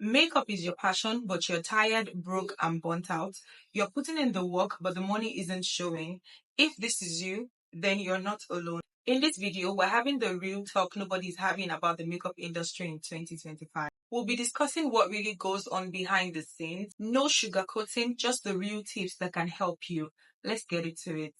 Makeup is your passion, but you're tired, broke, and burnt out. You're putting in the work, but the money isn't showing. If this is you, then you're not alone. In this video, we're having the real talk nobody's having about the makeup industry in 2025. We'll be discussing what really goes on behind the scenes. No sugarcoating, just the real tips that can help you. Let's get into it.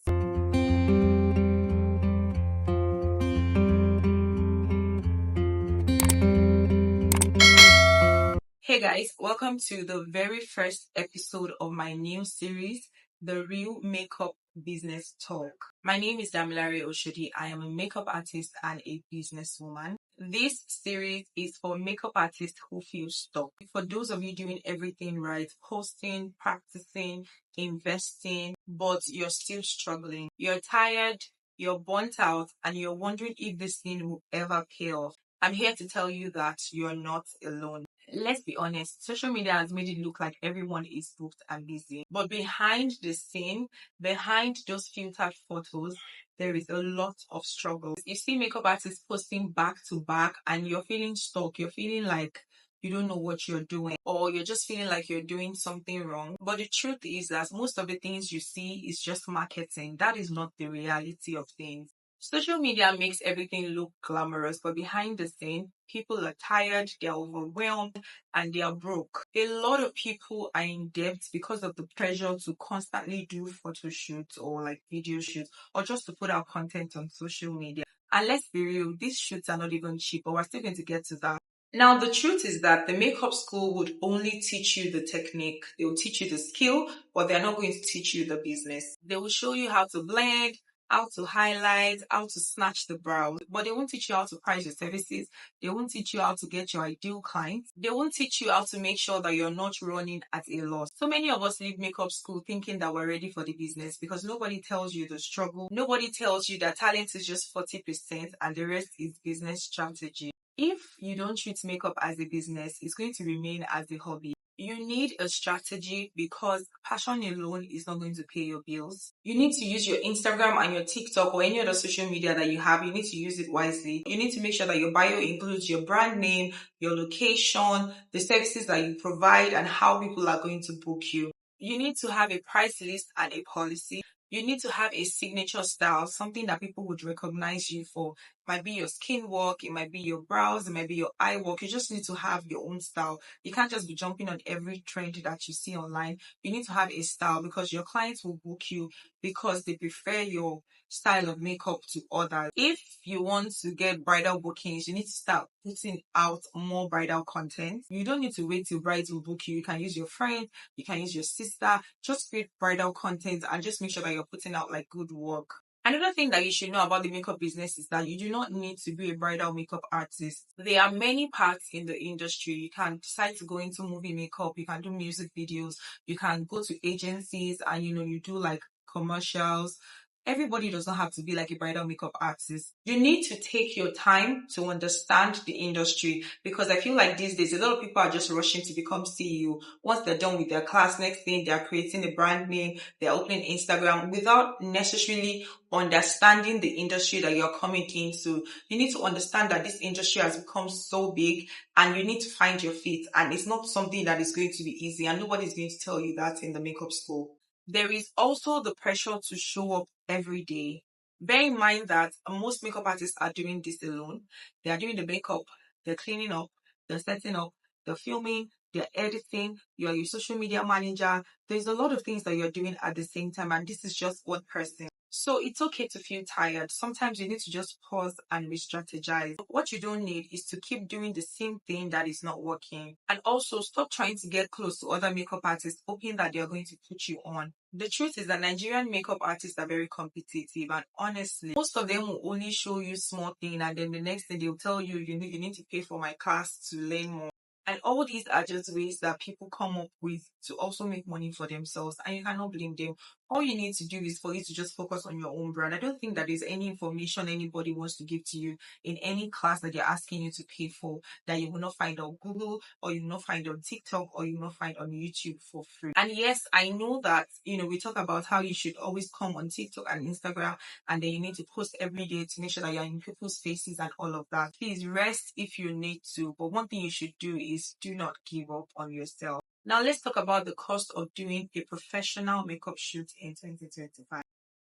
Hey guys, welcome to the very first episode of my new series, The Real Makeup Business Talk. My name is Damilare Oshodi. I am a makeup artist and a businesswoman. This series is for makeup artists who feel stuck. For those of you doing everything right, posting, practicing, investing, but you're still struggling. You're tired, you're burnt out, and you're wondering if this thing will ever pay off. I'm here to tell you that you're not alone. Let's be honest, social media has made it look like everyone is booked and busy. But behind the scene, behind those filtered photos, there is a lot of struggle. You see makeup artists posting back to back and you're feeling stuck. You're feeling like you don't know what you're doing, or you're just feeling like you're doing something wrong. But the truth is that most of the things you see is just marketing. That is not the reality of things. Social media makes everything look glamorous, but behind the scene, people are tired, they're overwhelmed, and they are broke. A lot of people are in debt because of the pressure to constantly do photo shoots or like video shoots or just to put out content on social media. And let's be real, these shoots are not even cheap, but we're still going to get to that. Now, the truth is that the makeup school would only teach you the technique. They will teach you the skill, but they're not going to teach you the business. They will show you how to blend, how to highlight, how to snatch the brows, but they won't teach you how to price your services. They won't teach you how to get your ideal clients. They won't teach you how to make sure that you're not running at a loss. So many of us leave makeup school thinking that we're ready for the business because nobody tells you the struggle. Nobody tells you that talent is just 40% and the rest is business strategy. If you don't treat makeup as a business, it's going to remain as a hobby. You need a strategy because passion alone is not going to pay your bills. You need to use your Instagram and your TikTok or any other social media that you have. You need to use it wisely. You need to make sure that your bio includes your brand name, your location, the services that you provide, and how people are going to book you. You need to have a price list and a policy. You need to have a signature style, something that people would recognize you for. It might be your skin work, it might be your brows, it might be your eye work. You just need to have your own style. You can't just be jumping on every trend that you see online. You need to have a style because your clients will book you because they prefer your style of makeup to others. If you want to get bridal bookings, you need to start putting out more bridal content. You don't need to wait till brides will book you. You can use your friend, you can use your sister, just create bridal content and just make sure that you're putting out like good work. Another thing that you should know about the makeup business is that you do not need to be a bridal makeup artist. There are many parts in the industry. You can decide to go into movie makeup, you can do music videos, you can go to agencies and you do like commercials. Everybody does not have to be like a bridal makeup artist. You need to take your time to understand the industry because I feel like these days a lot of people are just rushing to become CEO. Once they're done with their class, next thing they're creating a brand name, they're opening Instagram without necessarily understanding the industry that you're coming into. You need to understand that this industry has become so big and you need to find your feet, and it's not something that is going to be easy and nobody's going to tell you that in the makeup school. There is also the pressure to show up every day. Bear in mind that most makeup artists are doing this alone. They are doing the makeup, they're cleaning up, they're setting up, they're filming, they're editing, you're your social media manager. There's a lot of things that you're doing at the same time, and this is just one person. So it's okay to feel tired. Sometimes you need to just pause and re-strategize. What you don't need is to keep doing the same thing that is not working. And also stop trying to get close to other makeup artists, hoping that they're going to put you on. The truth is that Nigerian makeup artists are very competitive, and honestly, most of them will only show you small thing and then the next thing they'll tell you, you need to pay for my class to learn more. And all these are just ways that people come up with to also make money for themselves, and you cannot blame them. all you need to do is for you to just focus on your own brand. I don't think that there's any information anybody wants to give to you in any class that they're asking you to pay for that you will not find on Google, or you will not find on TikTok, or you will not find on YouTube for free. And yes, I know that, we talk about how you should always come on TikTok and Instagram, and then you need to post every day to make sure that you're in people's faces and all of that. Please rest if you need to. But one thing you should do is do not give up on yourself. Now let's talk about the cost of doing a professional makeup shoot in 2025.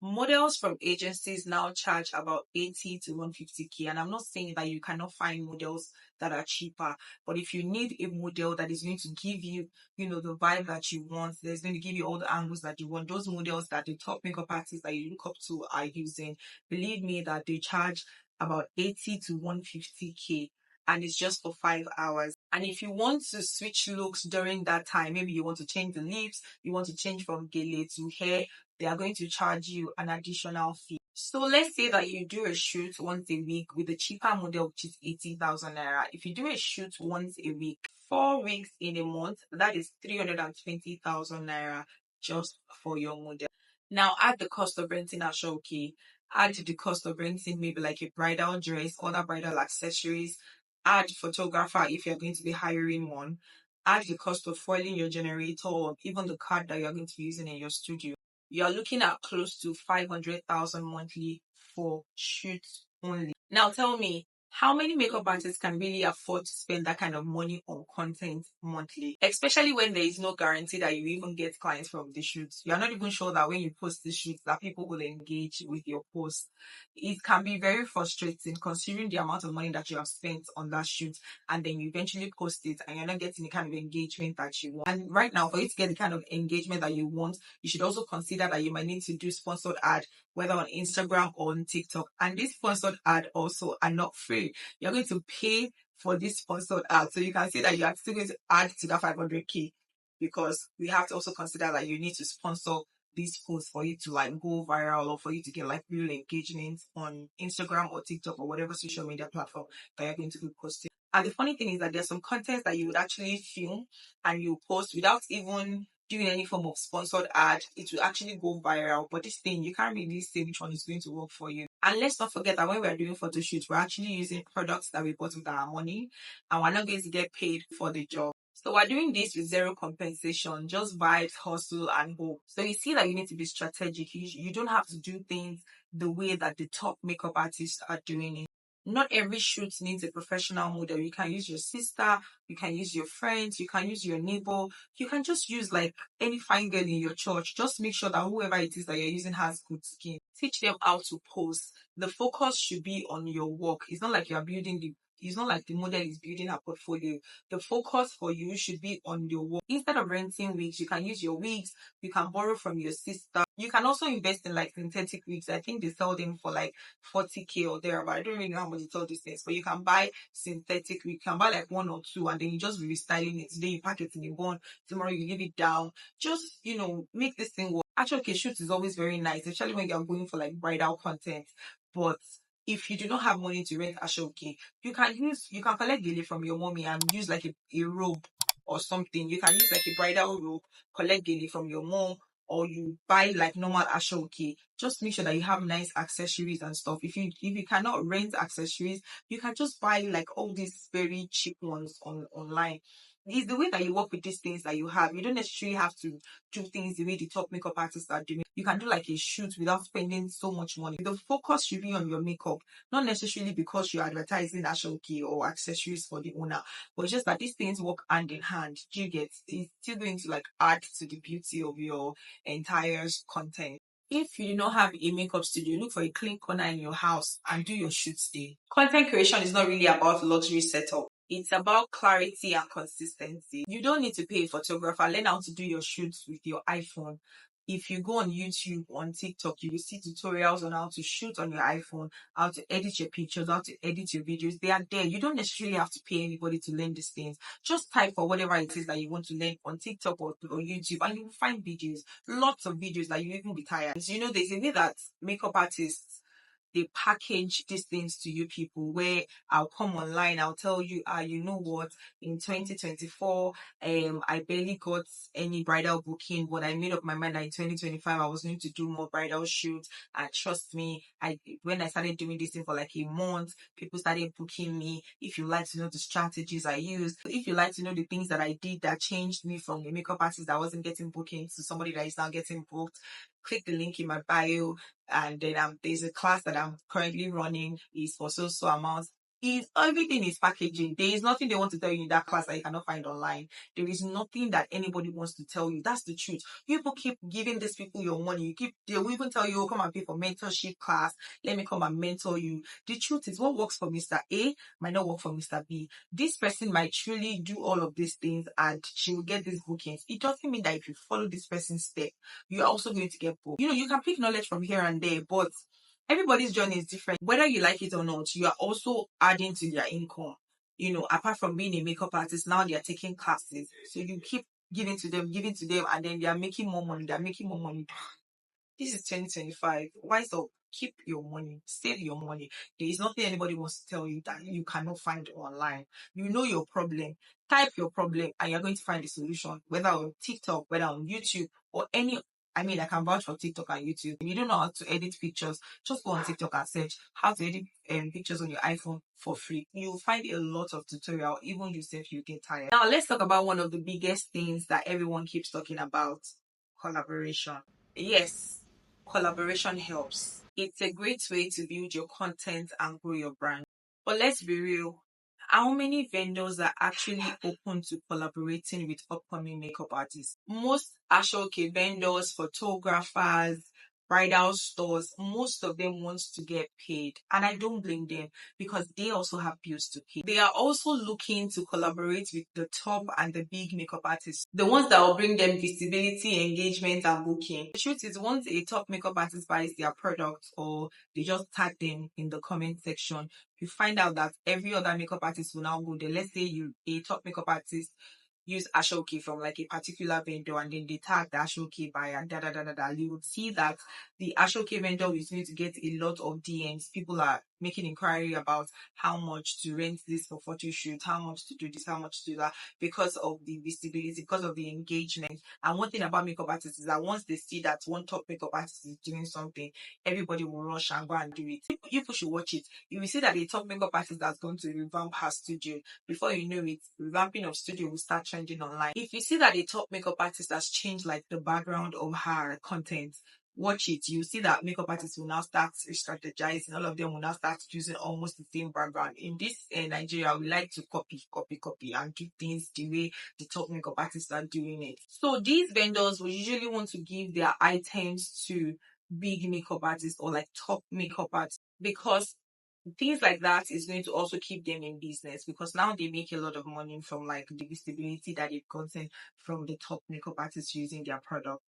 Models from agencies now charge about 80 to 150k, and I'm not saying that you cannot find models that are cheaper, but if you need a model that is going to give you, the vibe that you want, that's going to give you all the angles that you want, those models that the top makeup artists that you look up to are using, believe me that they charge about 80 to 150k, and it's just for 5 hours. And if you want to switch looks during that time, maybe you want to change the lips, you want to change from gele to hair, they are going to charge you an additional fee. So let's say that you do a shoot once a week with a cheaper model, which is 80,000 naira. If you do a shoot once a week, 4 weeks in a month, that is 320,000 naira just for your model. Now add the cost of renting a showcase, add the cost of renting maybe like a bridal dress, other bridal accessories, add photographer if you're going to be hiring one, add the cost of foiling your generator, or even the card that you're going to be using in your studio. You're looking at close to 500,000 monthly for shoots only. Now tell me, how many makeup artists can really afford to spend that kind of money on content monthly? Especially when there is no guarantee that you even get clients from the shoots. You're not even sure that when you post the shoots that people will engage with your post. It can be very frustrating considering the amount of money that you have spent on that shoot, and then you eventually post it and you're not getting the kind of engagement that you want. And right now, for you to get the kind of engagement that you want, you should also consider that you might need to do sponsored ad, whether on Instagram or on TikTok. And this sponsored ad also are not free. You're going to pay for this sponsored ad. So you can see that you are still going to add to that 500k, because we have to also consider that you need to sponsor these posts for you to go viral, or for you to get real engagement on Instagram or TikTok or whatever social media platform that you're going to be posting. And the funny thing is that there's some content that you would actually film and you post without even doing any form of sponsored ad. It will actually go viral. But this thing, you can't really say which one is going to work for you. And let's not forget that when we're doing photo shoots, we're actually using products that we bought with our money, and we're not going to get paid for the job. So we're doing this with zero compensation, just vibes, hustle, and hope. So you see that you need to be strategic. You don't have to do things the way that the top makeup artists are doing it. Not every shoot needs a professional model. You can use your sister, you can use your friends, you can use your neighbor, you can just use any fine girl in your church. Just make sure that whoever it is that you're using has good skin. Teach them how to pose. The focus should be on your work. It's not like it's not like the model is building a portfolio. The focus for you should be on your work. Instead of renting wigs, you can use your wigs. You can borrow from your sister. You can also invest in synthetic wigs. I think they sell them for 40k or there, but I don't really know how much they sell these things. But you can buy synthetic wig. You can buy one or two, and then you just be restyling it. Today you pack it in a bun. Tomorrow you leave it down. Just make this thing work. Actually, okay, shoot is always very nice, especially when you're going for bridal content. But if you do not have money to rent ashoke, you can collect gele from your mommy and use a robe or something. You can use a bridal robe, collect gele from your mom, or you buy normal ashoke. Just make sure that you have nice accessories and stuff. If you cannot rent accessories, you can just buy all these very cheap ones online. It's the way that you work with these things that you have. You don't necessarily have to do things the way the top makeup artists are doing. You can do a shoot without spending so much money. The focus should be on your makeup, not necessarily because you're advertising ashoke or accessories for the owner, but it's just that these things work hand in hand. Do you get? It's still going to add to the beauty of your entire content. If you do not have a makeup studio, look for a clean corner in your house and do your shoots there. Content creation is not really about luxury setup. It's about clarity and consistency. You don't need to pay a photographer. Learn how to do your shoots with your iPhone. If you go on YouTube, on TikTok, you will see tutorials on how to shoot on your iPhone, how to edit your pictures, how to edit your videos. They are there. You don't necessarily have to pay anybody to learn these things. Just type for whatever it is that you want to learn on TikTok or YouTube, and you will find videos, lots of videos that you even be tired. There's a way that makeup artists they package these things to you people, where I'll come online, I'll tell you, you know what, in 2024, I barely got any bridal booking, but I made up my mind that in 2025 I was going to do more bridal shoots. And trust me, when I started doing this thing for like a month, people started booking me. If you like to know the strategies I used, if you like to know the things that I did that changed me from a makeup artist that wasn't getting bookings to somebody that is now getting booked, click the link in my bio. And then there's a class that I'm currently running, is for so amounts. Is everything is packaging. There is nothing they want to tell you in that class that you cannot find online. There is nothing that anybody wants to tell you. That's the truth. People keep giving these people your money. They will even tell you, oh, come and pay for mentorship class. Let me come and mentor you. The truth is, what works for Mr. A might not work for Mr. B. This person might truly do all of these things and she will get these bookings. It doesn't mean that if you follow this person's step, you're also going to get booked. You can pick knowledge from here and there, but everybody's journey is different. Whether you like it or not, you are also adding to their income. Apart from being a makeup artist, now they are taking classes. So you keep giving to them, and then they are making more money. They're making more money. This is 2025. Wise up. Keep your money. Save your money. There is nothing anybody wants to tell you that you cannot find online. You know your problem. Type your problem and you're going to find a solution, whether on TikTok, whether on YouTube, or any. I can vouch for TikTok and YouTube. If you don't know how to edit pictures, just go on TikTok and search how to edit pictures on your iPhone for free. You'll find a lot of tutorial. Even yourself, you get tired. Now, let's talk about one of the biggest things that everyone keeps talking about: collaboration. Yes, collaboration helps. It's a great way to build your content and grow your brand. But let's be real. How many vendors are actually open to collaborating with upcoming makeup artists? Most Ashoke vendors, photographers, bridal stores, most of them want to get paid. And I don't blame them, because they also have bills to pay. They are also looking to collaborate with the top and the big makeup artists, the ones that will bring them visibility, engagement, and booking. The truth is, once a top makeup artist buys their product, or they just tag them in the comment section, you find out that every other makeup artist will now go there. Let's say a top makeup artist use Ashoke from like a particular vendor, and then they tag the Ashoke buyer and da da da da da. You would see that the Ashoke vendor is going to get a lot of DMs. People are making inquiry about how much to rent this for photo shoot, how much to do this, how much to do that, because of the visibility, because of the engagement. And one thing about makeup artists is that once they see that one top makeup artist is doing something, everybody will rush and go and do it. You should watch it. You will see that a top makeup artist that's going to revamp her studio, before you know it, revamping of studio will start trending online. If you see that a top makeup artist has changed like the background of her content, watch it. You see that makeup artists will now start strategizing. All of them will now start using almost the same background. In this Nigeria, we like to copy, and do things the way the top makeup artists are doing it. So these vendors will usually want to give their items to big makeup artists or like top makeup artists, because things like that is going to also keep them in business, because now they make a lot of money from like the visibility that they've gotten from the top makeup artists using their product.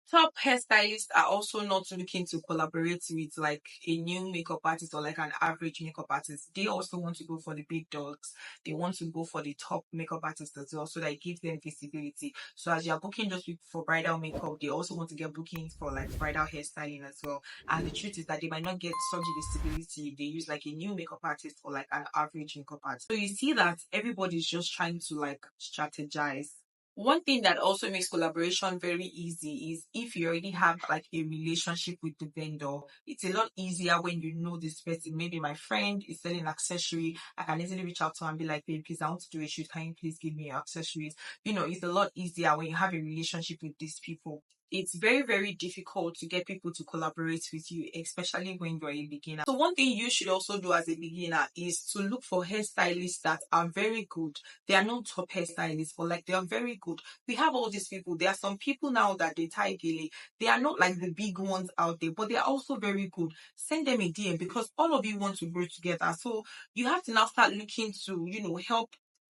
Top hairstylists are also not looking to collaborate with like a new makeup artist or like an average makeup artist. They also want to go for the big dogs. They want to go for the top makeup artists as well, so that it gives them visibility. So as you're booking just for bridal makeup, they also want to get bookings for like bridal hairstyling as well. And the truth is that they might not get such visibility if they use like a new makeup artist or like an average makeup artist. So you see that everybody's just trying to like strategize. One thing that also makes collaboration very easy is if you already have like a relationship with the vendor. It's a lot easier when you know this person. Maybe my friend is selling accessory. I can easily reach out to her and be like, babe, please, I want to do a shoot. Can you please give me your accessories? It's a lot easier when you have a relationship with these people. It's very, very difficult to get people to collaborate with you, especially when you're a beginner. So one thing you should also do as a beginner is to look for hairstylists that are very good. They are not top hairstylists, but like they are very good. We have all these people. There are some people now that they tie gele. They are not like the big ones out there, but they are also very good. Send them a DM, because all of you want to grow together. So you have to now start looking to, help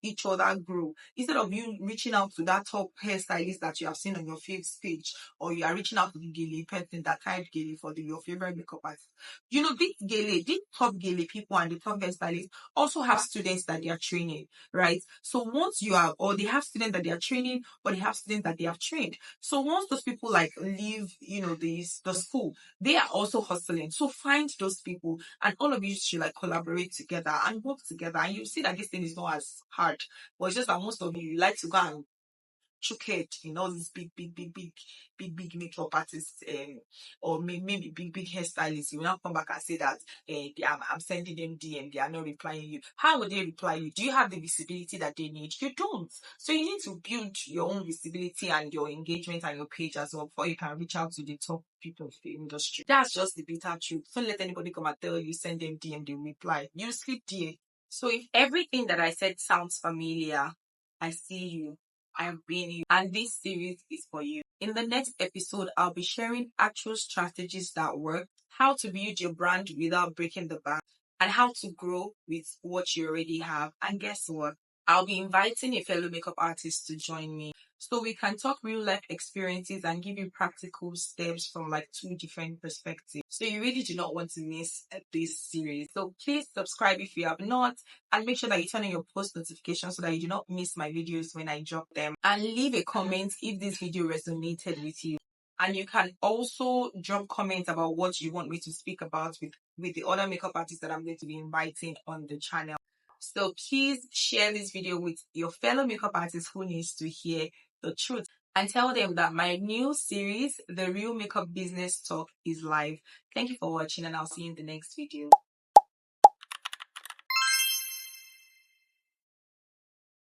each other grow. Instead of you reaching out to that top hairstylist that you have seen on your face page, or you are reaching out to the gele person that tied gele for your favorite makeup artist. These top gele people and the top hairstylists also have students that they are training, right? So once you are, or they have students that they are training, or they have students that they have trained. So once those people like leave, the school, they are also hustling. So find those people, and all of you should like collaborate together and work together. And you see that this thing is not as hard, but it's just that most of you like to go and chook head in all these big makeup artists, or maybe big hairstylists. You will now come back and say that I'm sending them DM, they are not replying you. How would they reply you? Do you have the visibility that they need? You don't. So you need to build your own visibility and your engagement and your page as well before you can reach out to the top people of the industry. That's just the bitter truth. Don't let anybody come and tell you, send them DM, they reply. You sleep there. So if everything that I said sounds familiar, I see you. I've been you, and this series is for you. In the next episode, I'll be sharing actual strategies that work, how to build your brand without breaking the bank, and how to grow with what you already have. And guess what? I'll be inviting a fellow makeup artist to join me so we can talk real life experiences and give you practical steps from like two different perspectives. So you really do not want to miss this series. So please subscribe if you have not, and make sure that you turn on your post notifications so that you do not miss my videos when I drop them. And leave a comment if this video resonated with you. And you can also drop comments about what you want me to speak about with the other makeup artists that I'm going to be inviting on the channel. So please share this video with your fellow makeup artists who needs to hear the truth, and tell them that my new series, The Real Makeup Business Talk, is live. Thank you for watching, and I'll see you in the next video.